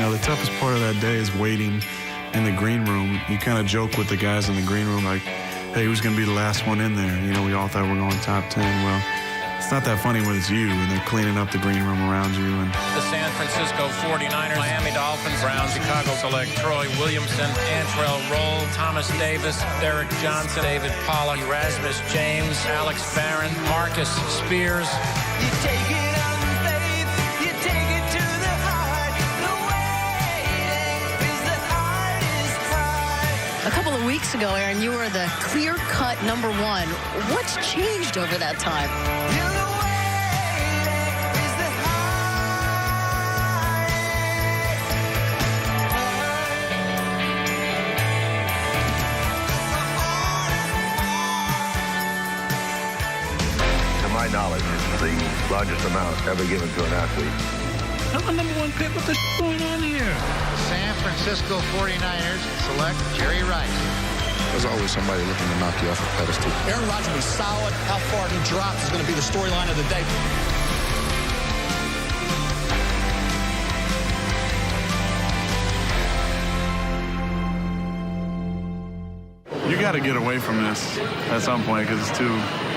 know, the toughest part of that day is waiting in the green room. You kind of joke with the guys in the green room like, hey, who's going to be the last one in there? You know, we all thought we were going top 10. Well, it's not that funny when it's you and they're cleaning up the green room around you. And the San Francisco 49ers, Miami Dolphins, Browns, Chicago select Troy Williamson, Antrell Roll, Thomas Davis, Derek Johnson, David Pollock, Erasmus James, Alex Barron, Marcus Spears. You take it on faith, you take it to the heart. The waiting is the hardest part. A couple of weeks ago, Aaron, you were the clear-cut #1. What's changed over that time? My knowledge is the largest amount ever given to an athlete. I'm the #1 pick. What the going on here? The San Francisco 49ers select Jerry Rice. There's always somebody looking to knock you off a pedestal. Aaron Rodgers was solid. How far he drops is going to be the storyline of the day. you got to get away from this at some point because it's too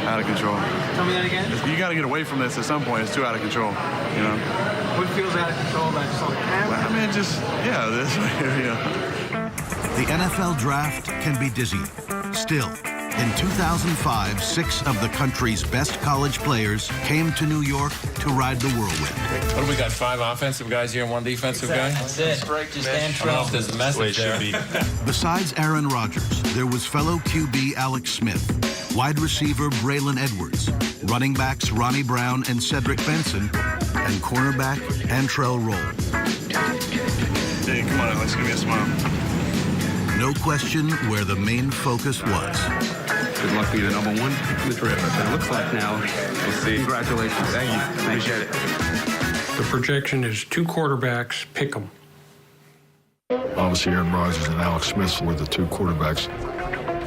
out of control. Tell me that again? You got to get away from this at some point. It's too out of control, you know? What feels out of control about just on the camera? Well, I mean, just, yeah, this way here, you know. The NFL draft can be dizzying. Still, in 2005, 6 of the country's best college players came to New York to ride the whirlwind. What do we got? 5 offensive guys here and 1 defensive guy? That's it. Just I don't know if there's a message there. Besides Aaron Rodgers, there was fellow QB Alex Smith, wide receiver Braylon Edwards, running backs Ronnie Brown and Cedric Benson, and cornerback Antrell Roll. Hey, come on, Alex, give me a smile. No question where the main focus was. Good luck being the #1 in the draft. It looks like now. We'll see. Congratulations. Thank you. Appreciate it. The projection is 2 quarterbacks. Pick them. Obviously, Aaron Rodgers and Alex Smith were the 2 quarterbacks.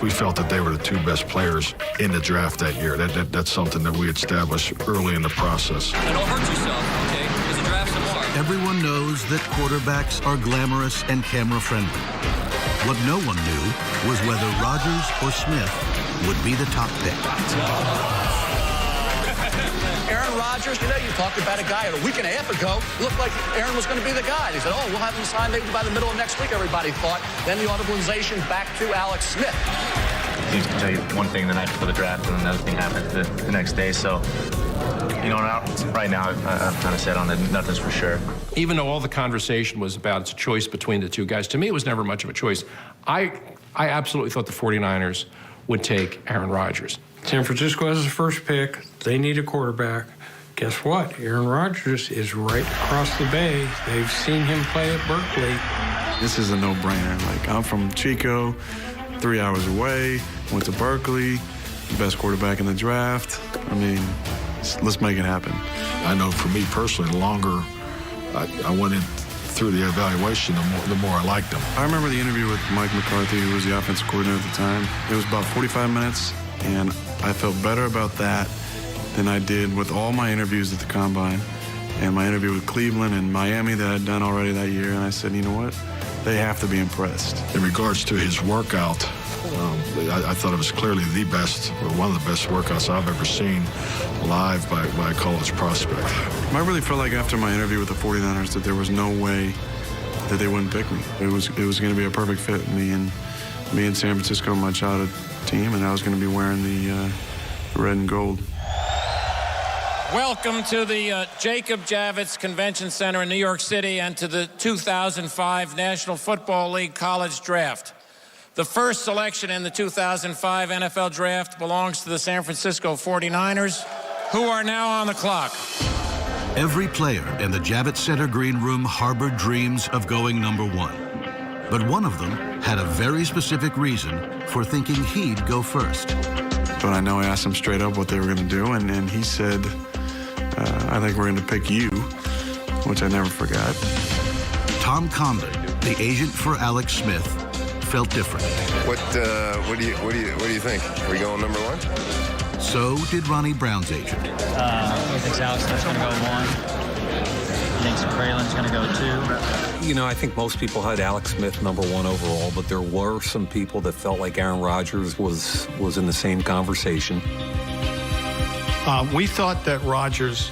We felt that they were the 2 best players in the draft that year. That's something that we established early in the process. And don't hurt yourself, okay? Because the draft's tomorrow. Everyone knows that quarterbacks are glamorous and camera-friendly. What no one knew was whether Rodgers or Smith would be the top pick. Aaron Rodgers, you talked about a guy a week and a half ago. It looked like Aaron was going to be the guy. They said, oh, we'll have him signed maybe by the middle of next week, everybody thought. Then the audibleization back to Alex Smith. He used to tell you one thing the night before the draft and another thing happened the next day. So, you know, right now, I've kind of said on it, nothing's for sure. Even though all the conversation was about it's a choice between the 2 guys, to me, it was never much of a choice. I absolutely thought the 49ers would take Aaron Rodgers. San Francisco has the first pick. They need a quarterback. Guess what? Aaron Rodgers is right across the bay. They've seen him play at Berkeley. This is a no-brainer. Like, I'm from Chico, 3 hours away, went to Berkeley, best quarterback in the draft. I mean, let's make it happen. I know for me personally, the longer I went in through the evaluation, the more I liked him. I remember the interview with Mike McCarthy, who was the offensive coordinator at the time. It was about 45 minutes, and I felt better about that than I did with all my interviews at the Combine and my interview with Cleveland and Miami that I'd done already that year. And I said, you know what? They have to be impressed. In regards to his workout, I thought it was clearly the best, or one of the best workouts I've ever seen live by a college prospect. I really felt like after my interview with the 49ers that there was no way that they wouldn't pick me. It was going to be a perfect fit, me and San Francisco, my childhood team, and I was going to be wearing the red and gold. Welcome to the Jacob Javits Convention Center in New York City and to the 2005 National Football League College Draft. The first selection in the 2005 NFL Draft belongs to the San Francisco 49ers, who are now on the clock. Every player in the Javits Center green room harbored dreams of going #1. But one of them had a very specific reason for thinking he'd go first. But I know I asked him straight up what they were going to do, and he said, I think we're going to pick you, which I never forgot. Tom Condon, the agent for Alex Smith, felt different. What do you think? Are we going #1? So did Ronnie Brown's agent. He thinks Alex Smith's going to go 1. thinks Braylon's going to go 2. You know, I think most people had Alex Smith #1 overall, but there were some people that felt like Aaron Rodgers was in the same conversation. We thought that Rodgers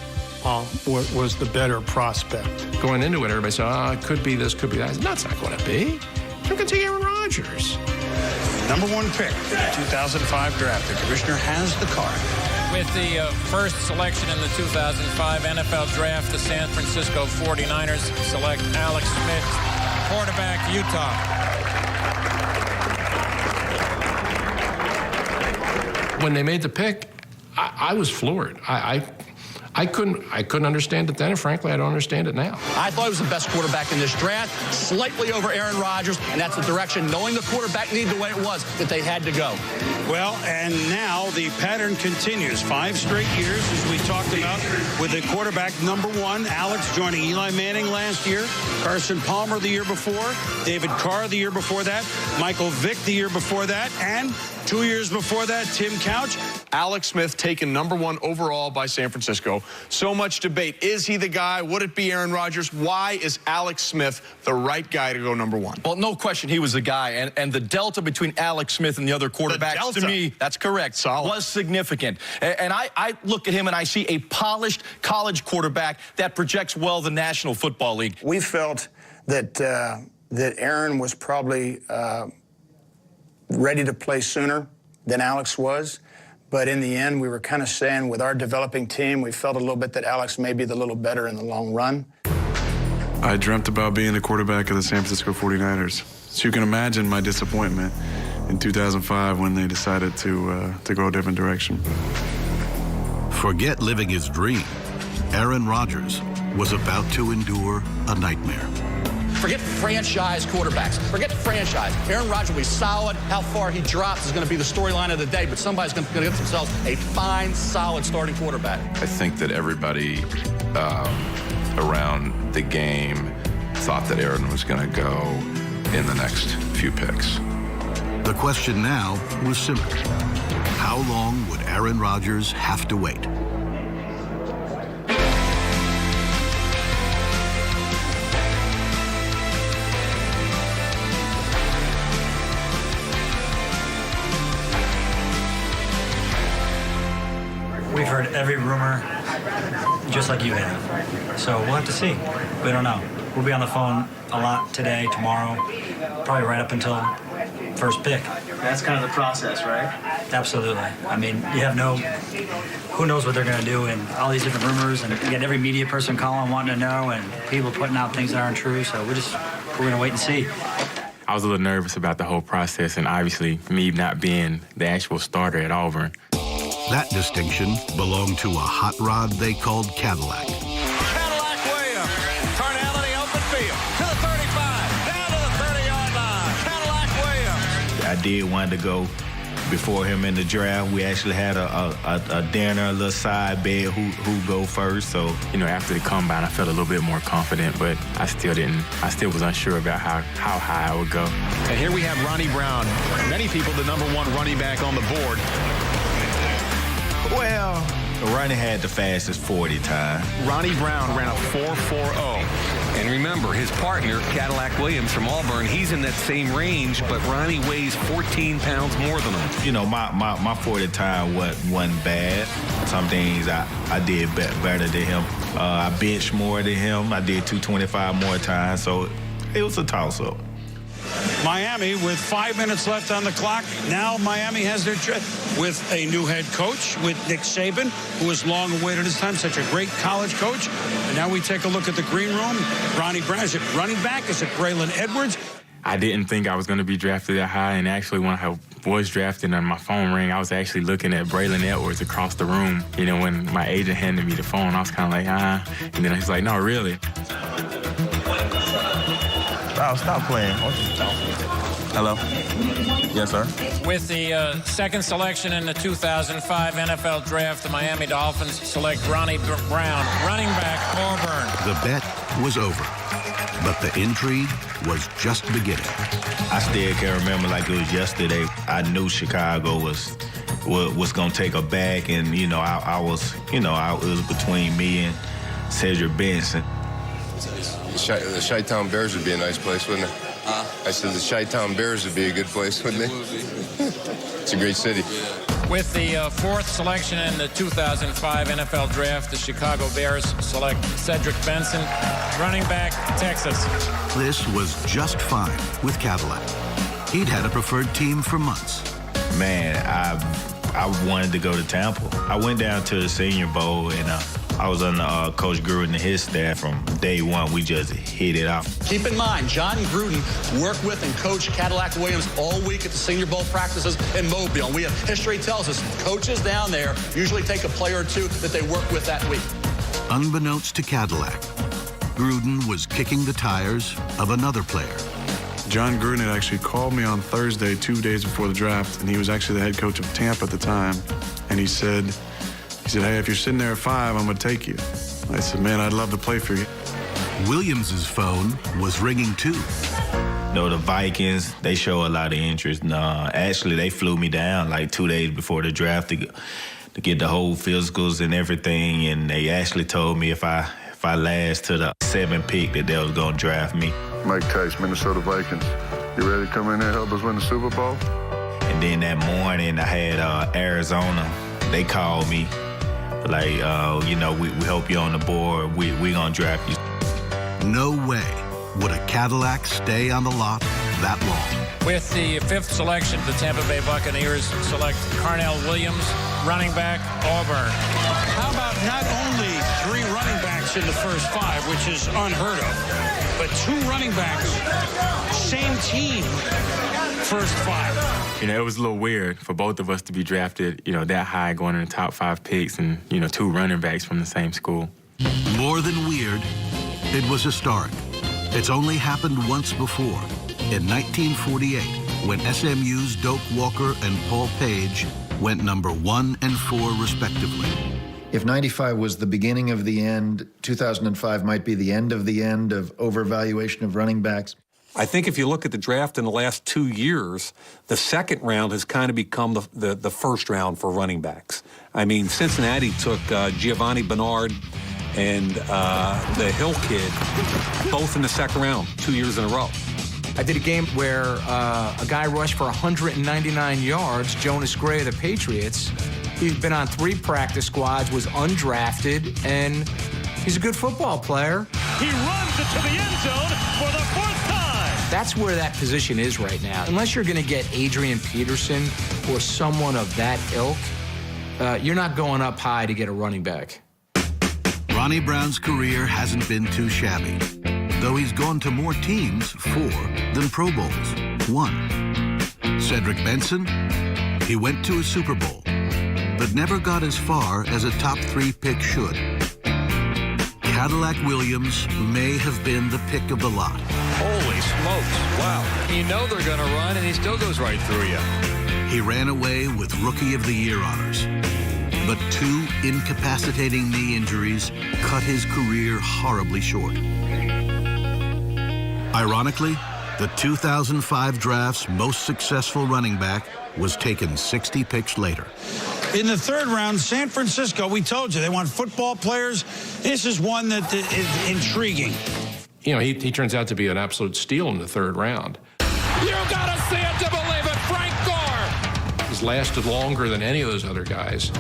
was the better prospect. Going into it, everybody said, it could be this, could be that. I said, no, it's not going to be. I'm going to take Aaron Rodgers. #1 pick, 2005 draft. The commissioner has the card. With the first selection in the 2005 NFL Draft, the San Francisco 49ers select Alex Smith, quarterback, Utah. When they made the pick, I was floored. I couldn't understand it then, and frankly, I don't understand it now. I thought he was the best quarterback in this draft, slightly over Aaron Rodgers, and that's the direction, knowing the quarterback need the way it was, that they had to go. Well, and now the pattern continues. 5 straight years, as we talked about, with the quarterback #1, Alex joining Eli Manning last year, Carson Palmer the year before, David Carr the year before that, Michael Vick the year before that, and 2 years before that, Tim Couch. Alex Smith taken #1 overall by San Francisco. So much debate. Is he the guy? Would it be Aaron Rodgers? Why is Alex Smith the right guy to go #1? Well, no question he was the guy. And the delta between Alex Smith and the other quarterbacks, to me, that's correct, was significant. And I look at him and I see a polished college quarterback that projects well the National Football League. We felt that Aaron was probably ready to play sooner than Alex was. But in the end, we were kind of saying with our developing team, we felt a little bit that Alex may be a little better in the long run. I dreamt about being the quarterback of the San Francisco 49ers. So you can imagine my disappointment in 2005 when they decided to go a different direction. Forget living his dream. Aaron Rodgers was about to endure a nightmare. Forget franchise quarterbacks. Forget franchise. Aaron Rodgers will be solid. How far he drops is going to be the storyline of the day, but somebody's going to get themselves a fine, solid starting quarterback. I think that everybody around the game thought that Aaron was going to go in the next few picks. The question now was simple. How long would Aaron Rodgers have to wait? We've heard every rumor, just like you have. So we'll have to see. We don't know. We'll be on the phone a lot today, tomorrow, probably right up until first pick. That's kind of the process, right? Absolutely. I mean, you have who knows what they're going to do, and all these different rumors, and you get every media person calling, wanting to know, and people putting out things that aren't true. So we're going to wait and see. I was a little nervous about the whole process, and obviously me not being the actual starter at Auburn. That distinction belonged to a hot rod they called Cadillac. Cadillac Williams. Carnality open field. To the 35. Down to the 30-yard line. Cadillac Williams. I did want to go before him in the draft. We actually had a dinner, a little side bet, who go first. So, after the combine, I felt a little bit more confident, but I still was unsure about how high I would go. And here we have Ronnie Brown. Many people the #1 running back on the board. Well, Ronnie had the fastest 40 time. Ronnie Brown ran a 4.40. And remember, his partner, Cadillac Williams from Auburn, he's in that same range, but Ronnie weighs 14 pounds more than him. My 40 time wasn't bad. Some things I did better than him. I benched more than him. I did 225 more times, so it was a toss-up. Miami with 5 minutes left on the clock. Now Miami has their with a new head coach, with Nick Saban, who has long awaited his time, such a great college coach. And now we take a look at the green room. Ronnie Brown, is it running back? Is it Braylon Edwards? I didn't think I was going to be drafted that high, and actually when I was drafted and my phone rang, I was actually looking at Braylon Edwards across the room. When my agent handed me the phone, I was kind of like, and then he's like, no, really? Stop playing. Hello? Yes, sir? With the second selection in the 2005 NFL Draft, the Miami Dolphins select Ronnie Brown, running back, Auburn. The bet was over, but the intrigue was just beginning. I still can remember like it was yesterday. I knew Chicago was going to take a bag, and, I was, it was between me and Cedric Benson. The Chi-Town Bears would be a nice place, wouldn't it? I said the Chi-Town Bears would be a good place, wouldn't it? It's a great city. With the fourth selection in the 2005 NFL Draft, the Chicago Bears select Cedric Benson, running back, Texas. This was just fine with Cadillac. He'd had a preferred team for months. Man, I wanted to go to Tampa. I went down to the Senior Bowl, and I was under Coach Gruden and his staff from day one. We just hit it off. Keep in mind, John Gruden worked with and coached Cadillac Williams all week at the Senior Bowl practices in Mobile. And history tells us coaches down there usually take a player or two that they work with that week. Unbeknownst to Cadillac, Gruden was kicking the tires of another player. John Gruden had actually called me on Thursday, 2 days before the draft, and he was actually the head coach of Tampa at the time. And he said, hey, if you're sitting there at 5, I'm going to take you. I said, man, I'd love to play for you. Williams's phone was ringing too. The Vikings, they show a lot of interest. Actually, they flew me down like 2 days before the draft to get the whole physicals and everything. And they actually told me if I last to the 7th pick that they was going to draft me. Mike Tice, Minnesota Vikings. You ready to come in there and help us win the Super Bowl? And then that morning, I had Arizona. They called me, like, we hope you're on the board. We going to draft you. No way would a Cadillac stay on the lot that long. With the fifth selection, the Tampa Bay Buccaneers select Carnell Williams, running back, Auburn. How about not only 3 running backs in the first 5, which is unheard of, but 2 running backs, same team, first 5. It was a little weird for both of us to be drafted, that high, going in the top 5 picks, and 2 running backs from the same school. More than weird, it was historic. It's only happened once before, in 1948, when SMU's Doak Walker and Paul Page went number 1 and 4 respectively. If 95 was the beginning of the end, 2005 might be the end of overvaluation of running backs. I think if you look at the draft in the last 2 years, the second round has kind of become the first round for running backs. I mean, Cincinnati took Giovanni Bernard and the Hill kid, both in the second round, 2 years in a row. I did a game where a guy rushed for 199 yards, Jonas Gray of the Patriots. He's been on 3 practice squads, was undrafted, and he's a good football player. He runs it to the end zone for the 4th time. That's where that position is right now. Unless you're going to get Adrian Peterson or someone of that ilk, you're not going up high to get a running back. Ronnie Brown's career hasn't been too shabby, though he's gone to more teams, 4, than Pro Bowls, 1. Cedric Benson, he went to a Super Bowl, but never got as far as a top 3 pick should. Cadillac Williams may have been the pick of the lot. Holy smokes, wow. You know they're going to run, and he still goes right through you. He ran away with Rookie of the Year honors, but 2 incapacitating knee injuries cut his career horribly short. Ironically, the 2005 draft's most successful running back was taken 60 picks later. In the 3rd round, San Francisco, we told you, they want football players. This is one that is intriguing. He turns out to be an absolute steal in the 3rd round. You gotta see it to believe it, Frank Gore! He's lasted longer than any of those other guys.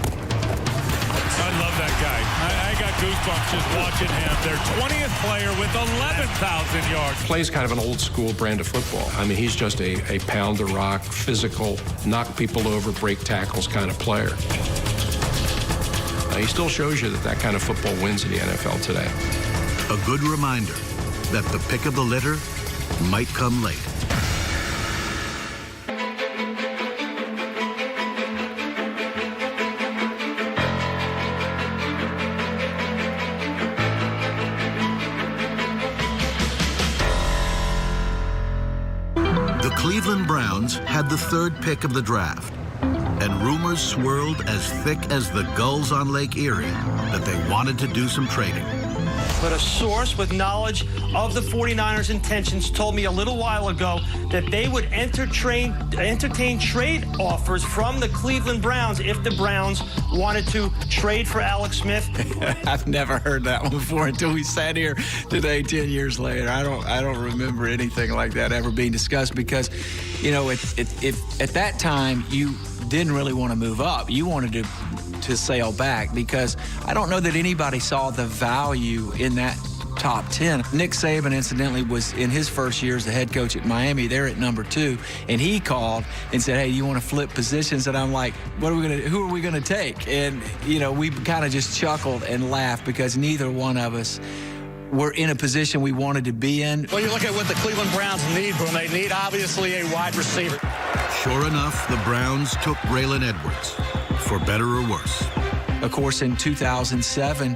I love that guy. I got goosebumps just watching him. Their 20th player with 11,000 yards. Plays kind of an old school brand of football. I mean, he's just a pound the rock, physical, knock people over, break tackles kind of player. He still shows you that kind of football wins in the NFL today. A good reminder that the pick of the litter might come late. The Cleveland Browns had the 3rd pick of the draft, and rumors swirled as thick as the gulls on Lake Erie that they wanted to do some trading. but a source with knowledge of the 49ers' intentions told me a little while ago that they would entertain trade offers from the Cleveland Browns if the Browns wanted to trade for Alex Smith. I've never heard that one before until we sat here today 10 years later. I don't remember anything like that ever being discussed because, you know, if at that time you didn't really want to move up, you wanted to sail back because I don't know that anybody saw the value in that top 10. Nick Saban, incidentally, was in his first year as the head coach at Miami. They're at number 2, and he called and said, "Hey, you want to flip positions?" And I'm like, who are we gonna take? And you know, we kind of just chuckled and laughed because neither one of us were in a position we wanted to be in. Well, you look at what the Cleveland Browns need, Boom. They need, obviously, a wide receiver. Sure enough, the Browns took Braylon Edwards, for better or worse. Of course, in 2007,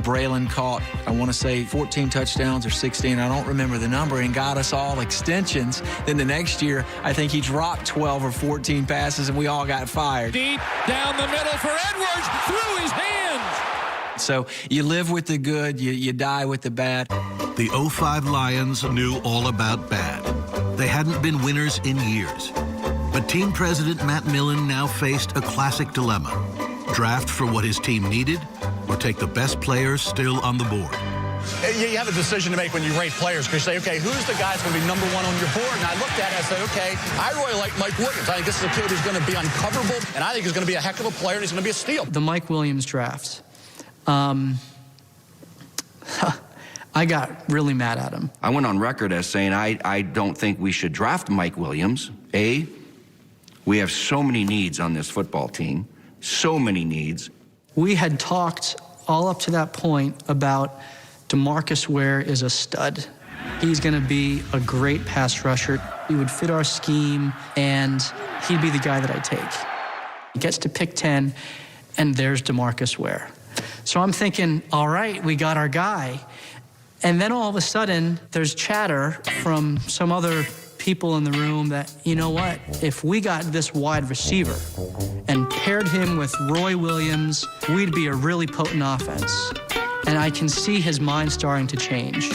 Braylon caught, I want to say 14 touchdowns or 16, I don't remember the number, and got us all extensions. Then the next year, I think he dropped 12 or 14 passes, and we all got fired. Deep down the middle for Edwards, through his hands. So you live with the good, you die with the bad. The 05 Lions knew all about bad. They hadn't been winners in years. But team president Matt Millen now faced a classic dilemma. Draft for what his team needed, or take the best players still on the board. You have a decision to make when you rate players because you say, okay, who's the guy that's going to be number 1 on your board? And I looked at it and I said, okay, I really like Mike Williams. I think this is a kid who's going to be uncoverable, and I think he's going to be a heck of a player, and he's going to be a steal. The Mike Williams draft. I got really mad at him. I went on record as saying I don't think we should draft Mike Williams. We have so many needs on this football team. So many needs. We had talked all up to that point about DeMarcus Ware is a stud. He's going to be a great pass rusher. He would fit our scheme, and he'd be the guy that I take. He gets to pick 10, and there's DeMarcus Ware. So I'm thinking, all right, we got our guy. And then all of a sudden, there's chatter from some other people in the room that, you know what, if we got this wide receiver and paired him with Roy Williams, we'd be a really potent offense. And I can see his mind starting to change.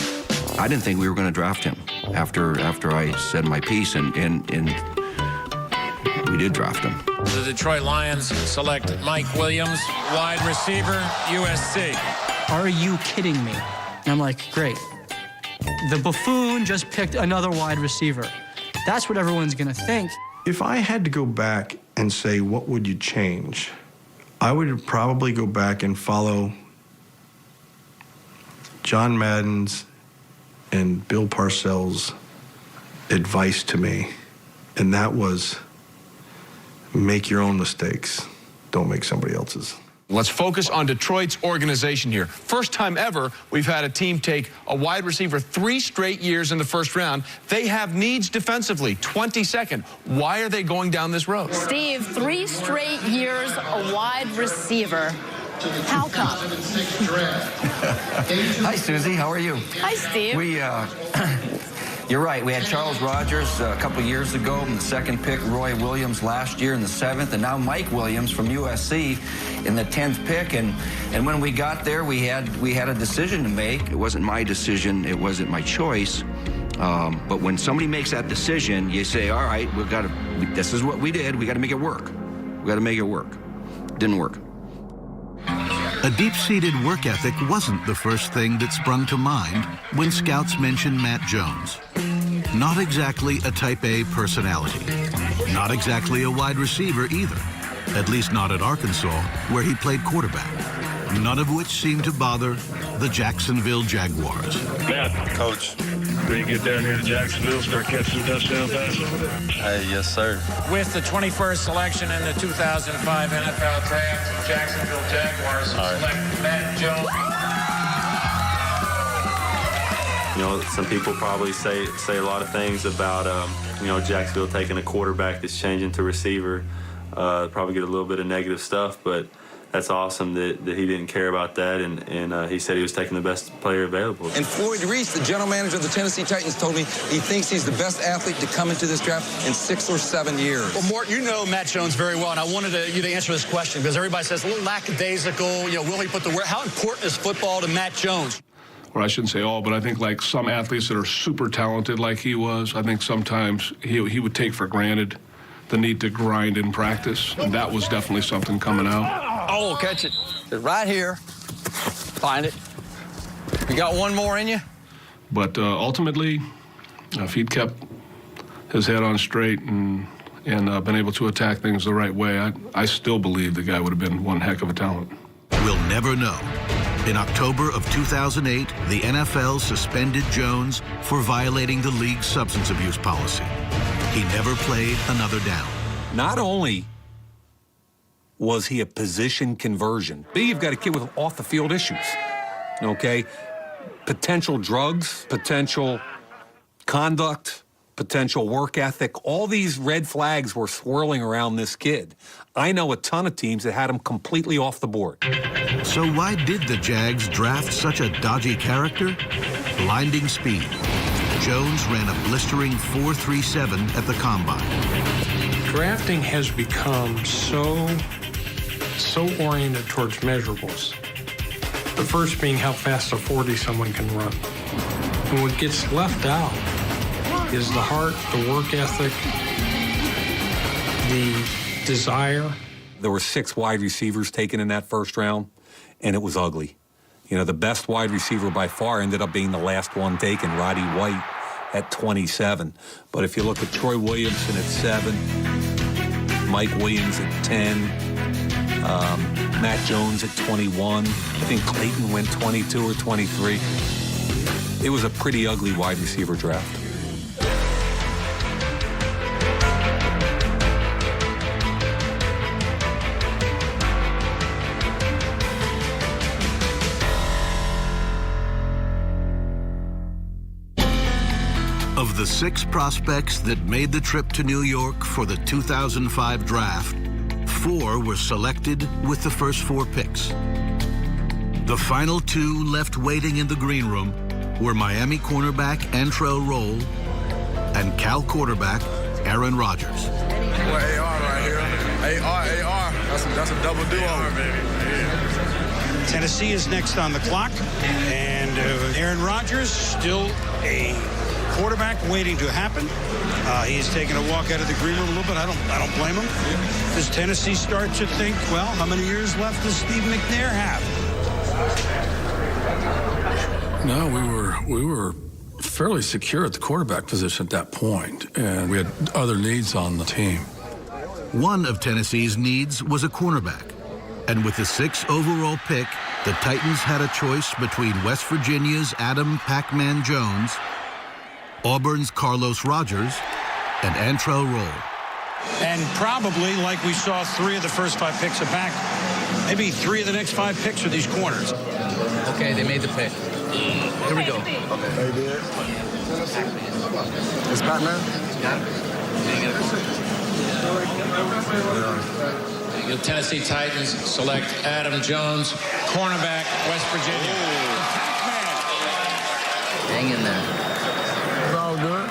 I didn't think we were going to draft him after I said my piece, and we did draft him. The Detroit Lions select Mike Williams, wide receiver, USC. Are you kidding me? And I'm like, great. The buffoon just picked another wide receiver. That's what everyone's going to think. If I had to go back and say, what would you change? I would probably go back and follow John Madden's and Bill Parcells' advice to me. And that was, make your own mistakes. Don't make somebody else's. Let's focus on Detroit's organization here. First time ever we've had a team take a wide receiver 3 straight years in the first round. They have needs defensively, 22nd. Why are they going down this road? Steve, 3 straight years a wide receiver. How come? Hi, Susie. How are you? Hi, Steve. You're right. We had Charles Rogers a couple years ago in the 2nd pick, Roy Williams last year in the 7th, and now Mike Williams from USC in the 10th pick. And when we got there, we had a decision to make. It wasn't my decision. It wasn't my choice. But when somebody makes that decision, you say, all right, this is what we did. We got to make it work. We got to make it work. Didn't work. A deep-seated work ethic wasn't the first thing that sprung to mind when scouts mentioned Matt Jones. Not exactly a type A personality. Not exactly a wide receiver either. At least not at Arkansas, where he played quarterback. None of which seemed to bother the Jacksonville Jaguars. Matt, Coach, when you get down here to Jacksonville, start catching touchdown passes over there? Hey, yes, sir. With the 21st selection in the 2005 NFL Draft, Jacksonville Jaguars select Matt Jones. You know, some people probably say a lot of things about, Jacksonville taking a quarterback that's changing to receiver. Probably get a little bit of negative stuff, but that's awesome that he didn't care about that, and he said he was taking the best player available. And Floyd Reese, the general manager of the Tennessee Titans, told me he thinks he's the best athlete to come into this draft in 6 or 7 years. Well, Mort, you know Matt Jones very well, and I wanted you to answer this question because everybody says a little lackadaisical. Will he put the work? How important is football to Matt Jones? or I shouldn't say all, but I think like some athletes that are super talented like he was, I think sometimes he would take for granted the need to grind in practice, and that was definitely something coming out. Oh, catch it. It's right here. Find it. You got one more in you? But ultimately, if he'd kept his head on straight and been able to attack things the right way, I still believe the guy would have been one heck of a talent. We'll never know. In October of 2008, the NFL suspended Jones for violating the league's substance abuse policy. He never played another down. Not only was he a position conversion, B, you've got a kid with off-the-field issues, okay? Potential drugs, potential conduct, potential work ethic. All these red flags were swirling around this kid. I know a ton of teams that had him completely off the board. So why did the Jags draft such a dodgy character? Blinding speed. Jones ran a blistering 4.37 at the Combine. Drafting has become so oriented towards measurables. The first being how fast a 40 someone can run. And what gets left out is the heart, the work ethic, the desire. There were 6 wide receivers taken in that first round, and it was ugly. You know, the best wide receiver by far ended up being the last one taken, Roddy White, at 27. But if you look at Troy Williamson at 7, Mike Williams at 10, Matt Jones at 21, I think Clayton went 22 or 23. It was a pretty ugly wide receiver draft. Of the 6 prospects that made the trip to New York for the 2005 draft, 4 were selected with the first 4 picks. The final 2 left waiting in the green room were Miami cornerback Antrel Rolle and Cal quarterback Aaron Rodgers. Well, AR right here. AR. That's a double duo, baby. Tennessee is next on the clock, and Aaron Rodgers still a quarterback waiting to happen. He's taking a walk out of the green room a little bit. I don't blame him. Does Tennessee start to think, well, how many years left does Steve McNair have? No, we were fairly secure at the quarterback position at that point, and we had other needs on the team. One of Tennessee's needs was a cornerback. And with the 6th overall pick, the Titans had a choice between West Virginia's Adam Pac-Man Jones, Auburn's Carlos Rogers, and Antrel Rolle. And probably, like we saw 3 of the first 5 picks are back, maybe 3 of the next 5 picks are these corners. Okay, they made the pick. Here we go. Okay. They did. It's Batman? The Tennessee Titans select Adam Jones, cornerback, West Virginia. Hang in there. It's all good.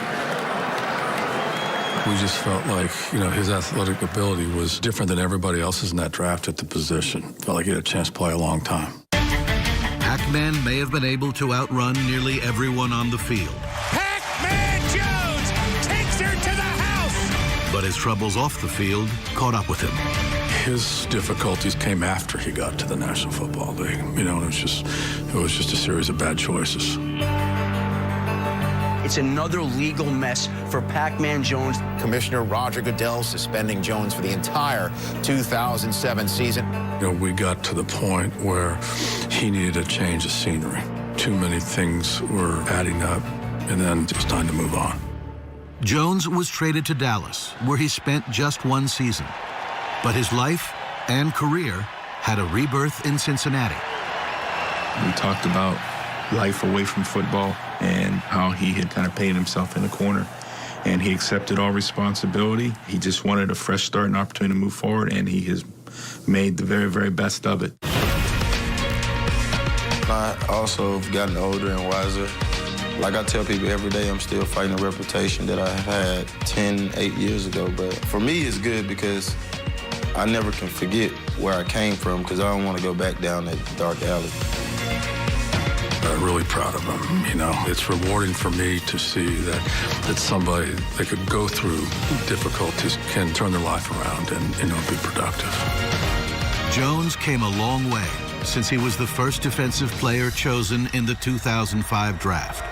We just felt like, his athletic ability was different than everybody else's in that draft at the position. Felt like he had a chance to play a long time. Pac-Man may have been able to outrun nearly everyone on the field. Pac-Man Jones takes her to the house! But his troubles off the field caught up with him. His difficulties came after he got to the National Football League. It was just a series of bad choices. It's another legal mess for Pac-Man Jones. Commissioner Roger Goodell suspending Jones for the entire 2007 season. We got to the point where he needed a change of scenery. Too many things were adding up, and then it was time to move on. Jones was traded to Dallas, where he spent just 1 season. But his life and career had a rebirth in Cincinnati. We talked about life away from football and how he had kind of painted himself in a corner. And he accepted all responsibility. He just wanted a fresh start and opportunity to move forward, and he has made the very, very best of it. I also have gotten older and wiser. Like I tell people every day, I'm still fighting a reputation that I had 8 years ago. But for me, it's good because I never can forget where I came from because I don't want to go back down that dark alley. really proud of him. You know, it's rewarding for me to see that somebody that could go through difficulties can turn their life around and, you know, be productive. Jones came a long way since he was the first defensive player chosen in the 2005 draft.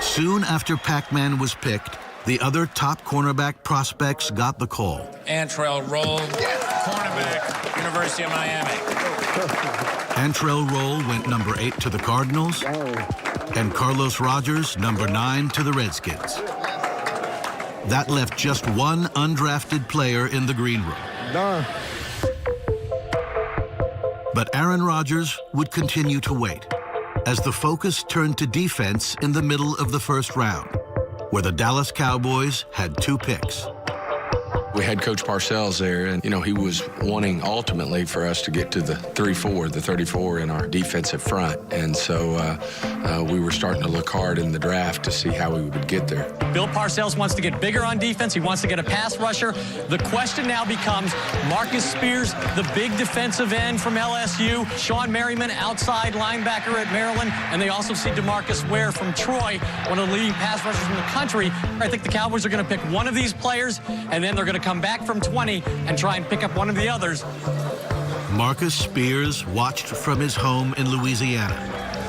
Soon after Pac-Man was picked, the other top cornerback prospects got the call. Antrell Roll, cornerback, University of Miami. Antrell Roll went number 8 to the Cardinals, and Carlos Rogers number 9 to the Redskins. That left just one undrafted player in the green room. But Aaron Rodgers would continue to wait as the focus turned to defense in the middle of the first round, where the Dallas Cowboys had 2 picks. We had Coach Parcells there, and, you know, he was wanting ultimately for us to get to the 3-4, the 34 in our defensive front. And so we were starting to look hard in the draft to see how we would get there. Bill Parcells wants to get bigger on defense. He wants to get a pass rusher. The question now becomes Marcus Spears, the big defensive end from LSU, Sean Merriman, outside linebacker at Maryland, and they also see DeMarcus Ware from Troy, one of the leading pass rushers in the country. I think the Cowboys are going to pick one of these players, and then they're going to come back from 20 and try and pick up one of the others. Marcus Spears watched from his home in Louisiana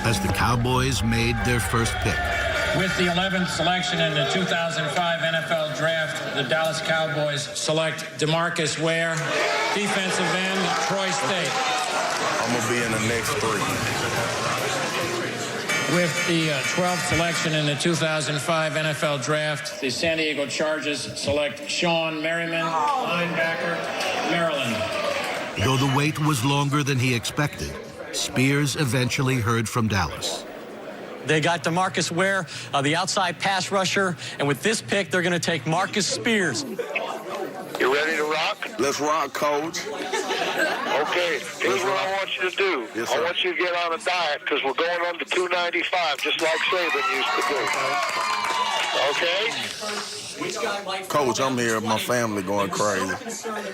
as the Cowboys made their first pick. With the 11th selection in the 2005 NFL Draft, the Dallas Cowboys select DeMarcus Ware, defensive end, Troy State. I'm going to be in the next 3. With the 12th selection in the 2005 NFL Draft, the San Diego Chargers select Sean Merriman, linebacker, Maryland. Though the wait was longer than he expected, Spears eventually heard from Dallas. They got DeMarcus Ware, the outside pass rusher, and with this pick, they're going to take Marcus Spears. You ready to rock? Let's rock, Coach. Okay, here's what I want you to do. Yes, I sir. want you to get on a diet because we're going under 295, just like Saban used to do. Okay? Coach, I'm here. My family going crazy.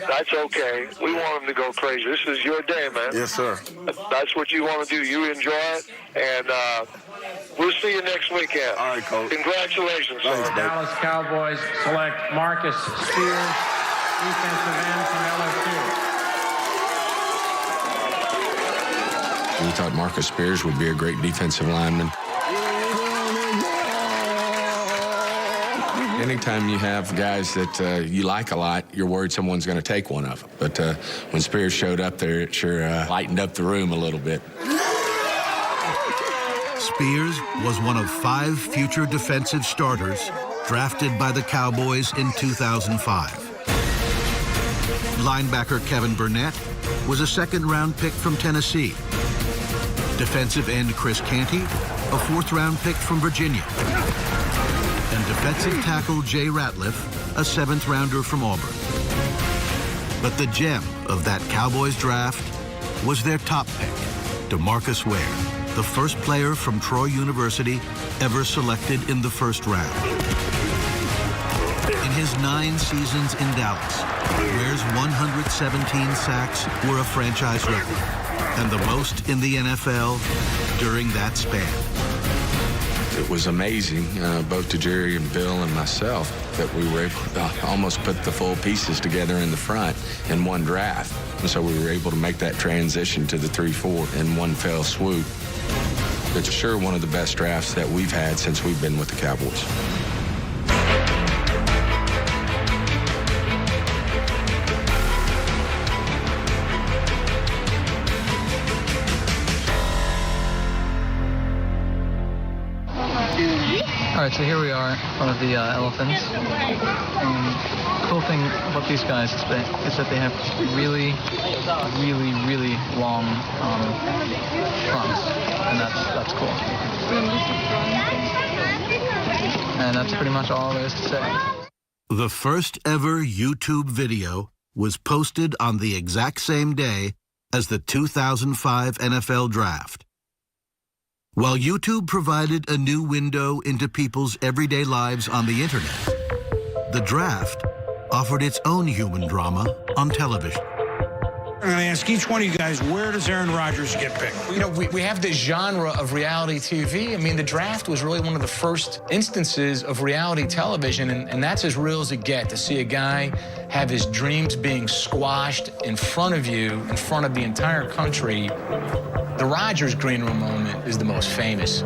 That's okay. We want them to go crazy. This is your day, man. Yes, sir. That's what you want to do. You enjoy it, and we'll see you next weekend. All right, Coach. Congratulations, Thanks, sir. baby. Dallas Cowboys select Marcus Spears, defensive end from LSU. We thought Marcus Spears would be a great defensive lineman. Anytime you have guys that you like a lot, you're worried someone's going to take one of them. But when Spears showed up there, it sure lightened up the room a little bit. Spears was one of 5 future defensive starters drafted by the Cowboys in 2005. Linebacker Kevin Burnett was a second-round pick from Tennessee. Defensive end Chris Canty, a 4th-round pick from Virginia. And defensive tackle Jay Ratliff, a 7th-rounder from Auburn. But the gem of that Cowboys draft was their top pick, DeMarcus Ware, the first player from Troy University ever selected in the first round. In his 9 seasons in Dallas, Ware's 117 sacks were a franchise record, and the most in the NFL during that span. It was amazing, both to Jerry and Bill and myself, that we were able to almost put the full pieces together in the front in one draft. And so we were able to make that transition to the 3-4 in one fell swoop. It's sure one of the best drafts that we've had since we've been with the Cowboys. All right, so here we are, one of the elephants. And the cool thing about these guys is that they have really, really, really long fronts, and that's cool. And that's pretty much all there is to say. The first ever YouTube video was posted on the exact same day as the 2005 NFL Draft. While YouTube provided a new window into people's everyday lives on the internet, the draft offered its own human drama on television. I'm going to ask each one of you guys, where does Aaron Rodgers get picked? You know, we have this genre of reality TV. I mean, the draft was really one of the first instances of reality television, and that's as real as it gets, to see a guy have his dreams being squashed in front of you, in front of the entire country. The Rodgers green room moment is the most famous.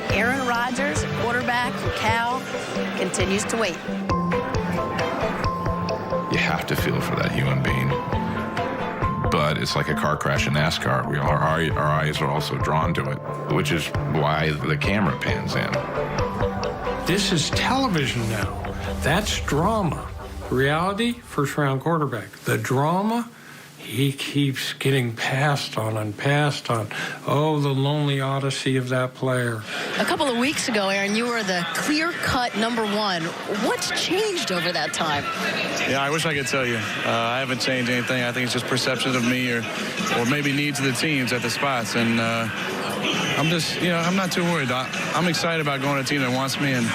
Aaron Rodgers, quarterback for Cal, continues to wait. You have to feel for that human being. But it's like a car crash in NASCAR. Our eyes are also drawn to it, which is why the camera pans in. This is television now. That's drama. Reality, first-round quarterback. The drama, he keeps getting passed on and passed on. Oh, the lonely odyssey of that player. A couple of weeks ago, Aaron, you were the clear-cut #1. What's changed over that time? Yeah, I wish I could tell you. I haven't changed anything. I think it's just perception of me or maybe needs of the teams at the spots. And I'm just, I'm not too worried. I'm excited about going to a team that wants me and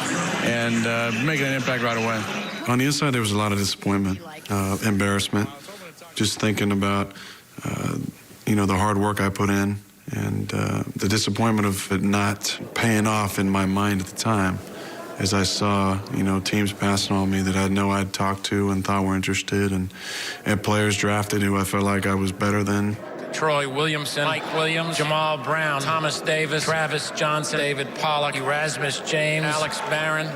making an impact right away. On the inside, there was a lot of disappointment, embarrassment. Just thinking about, the hard work I put in and the disappointment of it not paying off in my mind at the time as I saw, teams passing on me that I know I'd talked to and thought were interested and players drafted who I felt like I was better than. Troy Williamson, Mike Williams, Jamal Brown, Thomas Davis, Travis Johnson, David Pollock, Erasmus James, Alex Barron.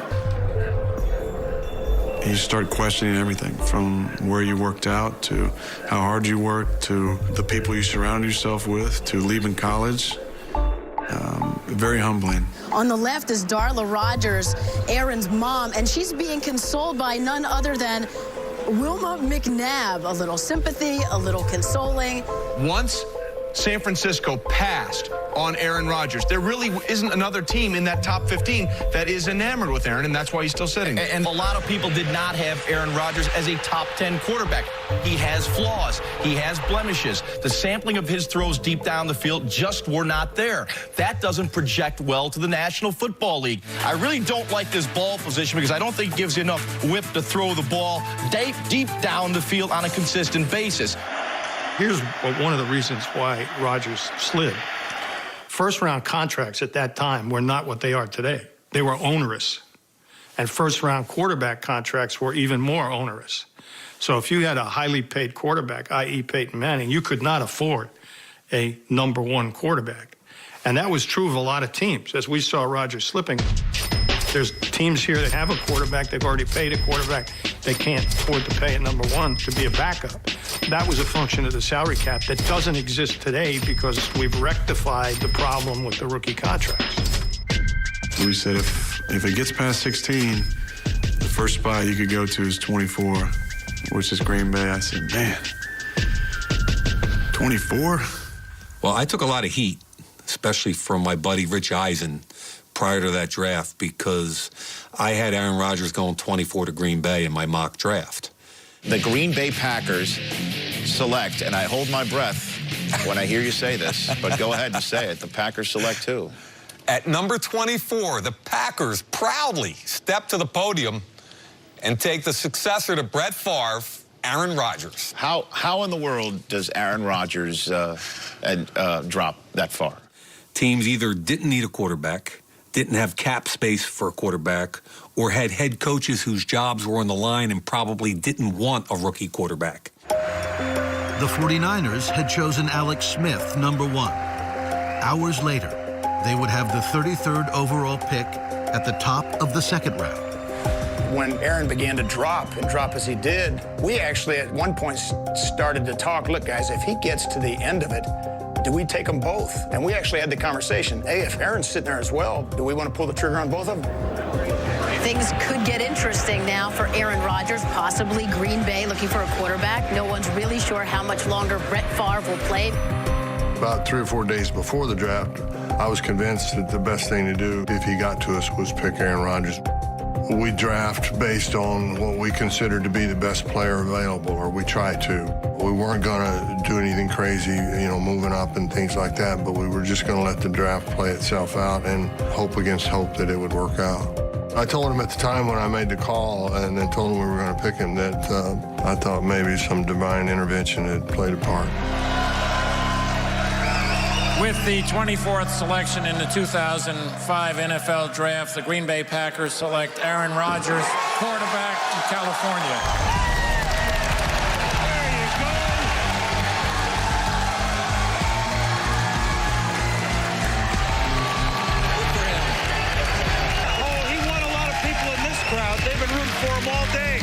And you start questioning everything from where you worked out to how hard you worked to the people you surround yourself with to leaving college. Very humbling. On the left is Darla Rodgers, Aaron's mom, and she's being consoled by none other than Wilma McNabb. A little sympathy, a little consoling. Once San Francisco passed on Aaron Rodgers, there really isn't another team in that top 15 that is enamored with Aaron, and that's why he's still sitting. And a lot of people did not have Aaron Rodgers as a top 10 quarterback. He has flaws. He has blemishes. The sampling of his throws deep down the field just were not there. That doesn't project well to the National Football League. I really don't like this ball position because I don't think it gives you enough whip to throw the ball deep down the field on a consistent basis. Here's one of the reasons why Rodgers slid. First-round contracts at that time were not what they are today. They were onerous. And first-round quarterback contracts were even more onerous. So if you had a highly paid quarterback, i.e. Peyton Manning, you could not afford a #1 quarterback. And that was true of a lot of teams. As we saw Rodgers slipping, there's teams here that have a quarterback. They've already paid a quarterback. They can't afford to pay a #1 to be a backup. That was a function of the salary cap that doesn't exist today because we've rectified the problem with the rookie contracts. We said if it gets past 16, the first spot you could go to is 24, which is Green Bay. I said, man, 24? Well, I took a lot of heat, especially from my buddy Rich Eisen prior to that draft, because I had Aaron Rodgers going 24 to Green Bay in my mock draft. The Green Bay Packers select, and I hold my breath when I hear you say this, but go ahead and say it. The Packers select who? At number 24, the Packers proudly step to the podium and take the successor to Brett Favre, Aaron Rodgers. How in the world does Aaron Rodgers drop that far? Teams either didn't need a quarterback, didn't have cap space for a quarterback, or had head coaches whose jobs were on the line and probably didn't want a rookie quarterback. The 49ers had chosen Alex Smith, #1. Hours later, they would have the 33rd overall pick at the top of the second round. When Aaron began to drop as he did, we actually at one point started to talk, look, guys, if he gets to the end of it, do we take them both? And we actually had the conversation, hey, if Aaron's sitting there as well, do we want to pull the trigger on both of them? Things could get interesting now for Aaron Rodgers, possibly Green Bay looking for a quarterback. No one's really sure how much longer Brett Favre will play. About 3 or 4 days before the draft, I was convinced that the best thing to do if he got to us was pick Aaron Rodgers. We draft based on what we consider to be the best player available, or we try to. We weren't going to do anything crazy, moving up and things like that, but we were just going to let the draft play itself out and hope against hope that it would work out. I told him at the time when I made the call and then told him we were going to pick him that I thought maybe some divine intervention had played a part. With the 24th selection in the 2005 NFL Draft, the Green Bay Packers select Aaron Rodgers, quarterback from California. They've been rooting for him all day.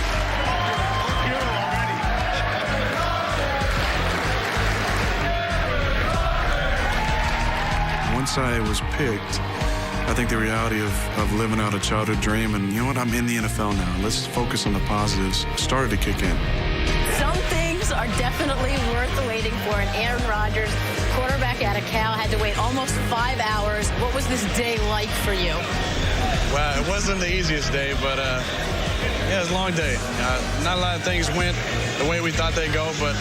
Once I was picked, I think the reality of living out a childhood dream and, you know what, I'm in the NFL now. Let's focus on the positives. Started to kick in. Some things are definitely worth waiting for. And Aaron Rodgers, quarterback out of Cal, had to wait almost 5 hours. What was this day like for you? Well, it wasn't the easiest day, but yeah, it was a long day. Not a lot of things went the way we thought they'd go, but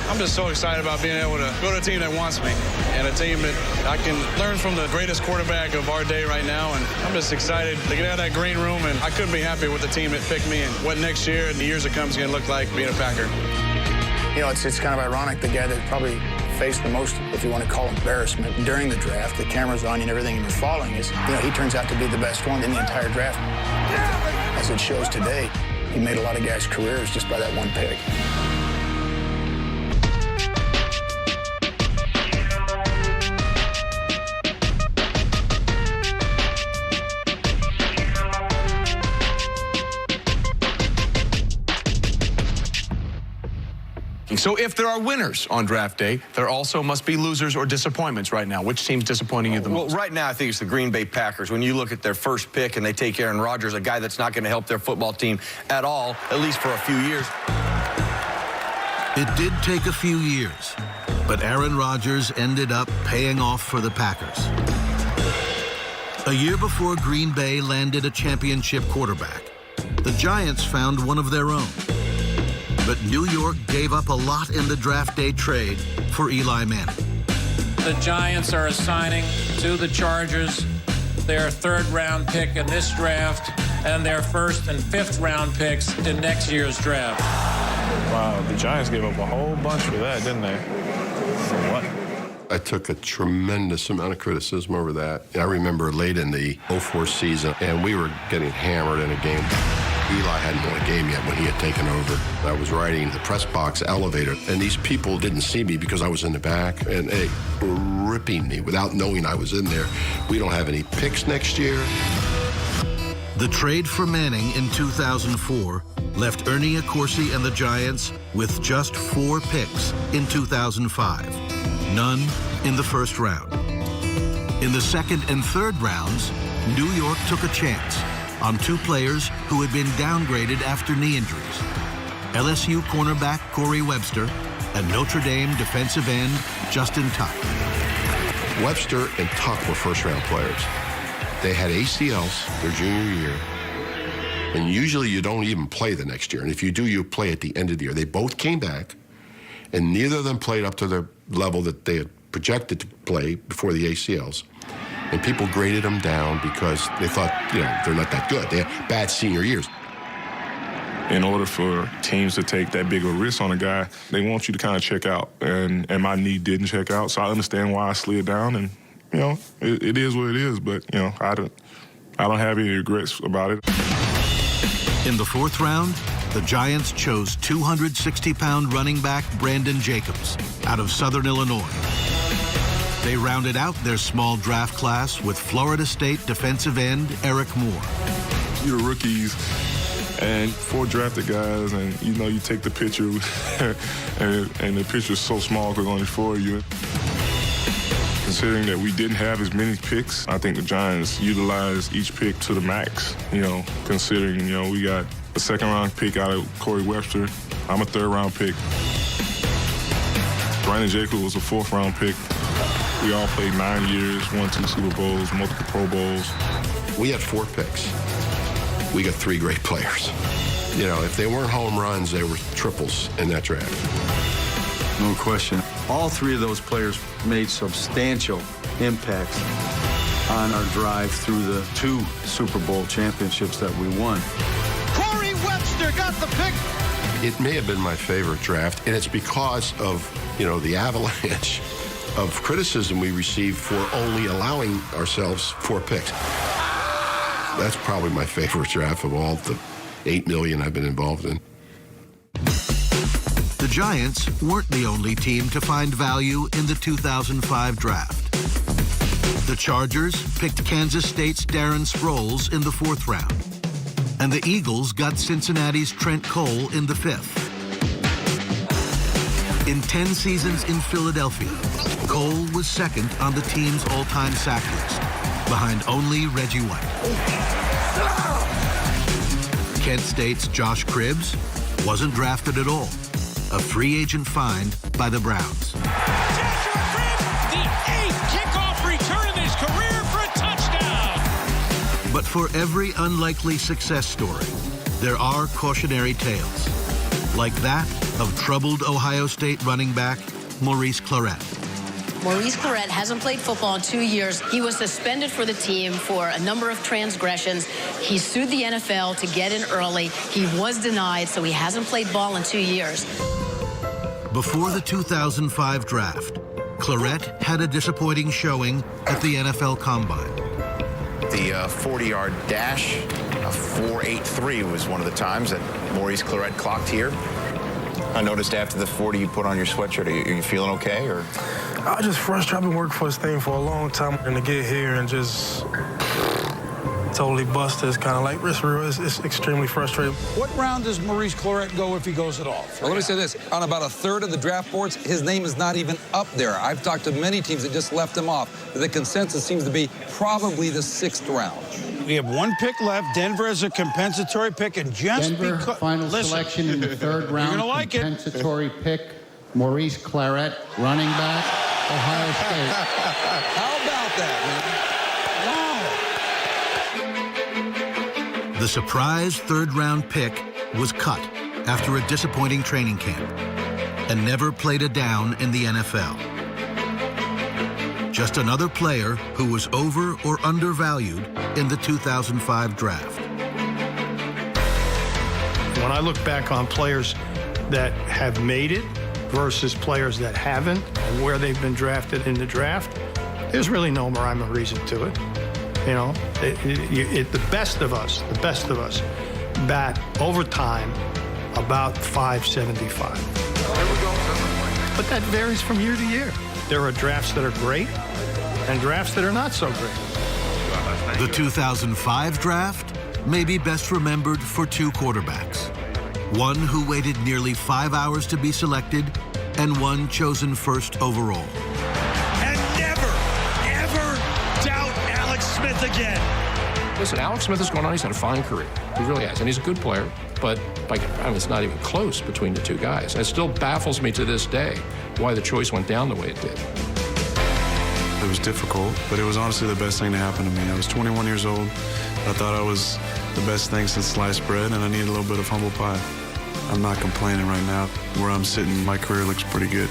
I'm just so excited about being able to go to a team that wants me and a team that I can learn from the greatest quarterback of our day right now. And I'm just excited to get out of that green room, and I couldn't be happier with the team that picked me and what next year and the years to come is going to look like being a Packer. You know, it's kind of ironic, the guy that probably faced the most, if you want to call embarrassment, during the draft, the camera's on you and everything, and you're following is, you know, he turns out to be the best one in the entire draft. As it shows today, he made a lot of guys' careers just by that one pick. So if there are winners on draft day, there also must be losers or disappointments right now. Which team's disappointing you the most? Well, right now, I think it's the Green Bay Packers. When you look at their first pick and they take Aaron Rodgers, a guy that's not going to help their football team at all, at least for a few years. It did take a few years, but Aaron Rodgers ended up paying off for the Packers. A year before Green Bay landed a championship quarterback, the Giants found one of their own. But New York gave up a lot in the draft day trade for Eli Manning. The Giants are assigning to the Chargers their third-round pick in this draft and their first and fifth-round picks in next year's draft. Wow, the Giants gave up a whole bunch for that, didn't they? For what? I took a tremendous amount of criticism over that. I remember late in the 04 season, and we were getting hammered in a game. Eli hadn't won a game yet when he had taken over. I was riding the press box elevator, and these people didn't see me because I was in the back, and they were ripping me without knowing I was in there. We don't have any picks next year. The trade for Manning in 2004 left Ernie Accorsi and the Giants with just 4 picks in 2005, none in the first round. In the second and third rounds, New York took a chance on 2 players who had been downgraded after knee injuries, LSU cornerback Corey Webster and Notre Dame defensive end Justin Tuck. Webster and Tuck were first-round players. They had ACLs their junior year, and usually you don't even play the next year. And if you do, you play at the end of the year. They both came back, and neither of them played up to the level that they had projected to play before the ACLs. And people graded them down because they thought, you know, they're not that good. They had bad senior years. In order for teams to take that big of a risk on a guy, they want you to kind of check out. And my knee didn't check out, so I understand why I slid down. And, you know, it is what it is. But, you know, I don't have any regrets about it. In the 4th round, the Giants chose 260-pound running back Brandon Jacobs out of Southern Illinois. They rounded out their small draft class with Florida State defensive end Eric Moore. You're rookies and 4 drafted guys, and, you know, you take the picture, and the picture's so small because only 4 of you. Considering that we didn't have as many picks, I think the Giants utilized each pick to the max, you know, considering, you know, we got a 2nd-round pick out of Corey Webster. I'm a 3rd-round pick. Brandon Jacobs was a 4th-round pick. We all played 9 years, won 2 Super Bowls, multiple Pro Bowls. We had 4 picks. We got 3 great players. You know, if they weren't home runs, they were triples in that draft. No question. All 3 of those players made substantial impacts. on our drive through the 2 Super Bowl championships that we won. Corey Webster got the pick. It may have been my favorite draft, and it's because of, the avalanche of criticism we received for only allowing ourselves 4 picks. That's probably my favorite draft of all the 8 million I've been involved in. The Giants weren't the only team to find value in the 2005 draft. The Chargers picked Kansas State's Darren Sproles in the 4th round. And the Eagles got Cincinnati's Trent Cole in the 5th. In 10 seasons in Philadelphia, Cole was 2nd on the team's all-time sack list, behind only Reggie White. Kent State's Josh Cribbs wasn't drafted at all, a free agent find by the Browns. Joshua Cribbs, the 8th kickoff return of his career for a touchdown. But for every unlikely success story, there are cautionary tales, like that of troubled Ohio State running back Maurice Clarett. Maurice Clarett hasn't played football in 2 years. He was suspended for the team for a number of transgressions. He sued the NFL to get in early. He was denied, so he hasn't played ball in 2 years. Before the 2005 draft, Clarett had a disappointing showing at the NFL Combine. The 40-yard dash, a 4.83 was one of the times that Maurice Clarett clocked here. I noticed after the 40 you put on your sweatshirt. Are you feeling okay, or? I was just frustrated. I've been working for this thing for a long time, and to get here and just totally busted is kind of like it's extremely frustrating. What round does Maurice Clarett go if he goes at all? Well, let me say this. On about a third of the draft boards, his name is not even up there. I've talked to many teams that just left him off. The consensus seems to be probably the 6th round. We have 1 pick left. Denver has a compensatory pick, and just Denver because... final selection in the 3rd round. You're gonna like compensatory pick, Maurice Clarett, running back, Ohio State. How about that, man? The surprise 3rd round pick was cut after a disappointing training camp and never played a down in the NFL. Just another player who was over or undervalued in the 2005 draft. When I look back on players that have made it versus players that haven't, and where they've been drafted in the draft, there's really no rhyme or reason to it. The best of us bat over time about 575. But that varies from year to year. There are drafts that are great and drafts that are not so great. The 2005 draft may be best remembered for 2 quarterbacks. One who waited nearly 5 hours to be selected, and one chosen 1st overall. And never, ever doubt Alex Smith again. Listen, Alex Smith has gone on. He's had a fine career. He really has. And he's a good player. But it's not even close between the 2 guys. It still baffles me to this day why the choice went down the way it did. It was difficult, but it was honestly the best thing to happen to me. I was 21 years old. I thought I was the best thing since sliced bread, and I needed a little bit of humble pie. I'm not complaining right now. Where I'm sitting, my career looks pretty good.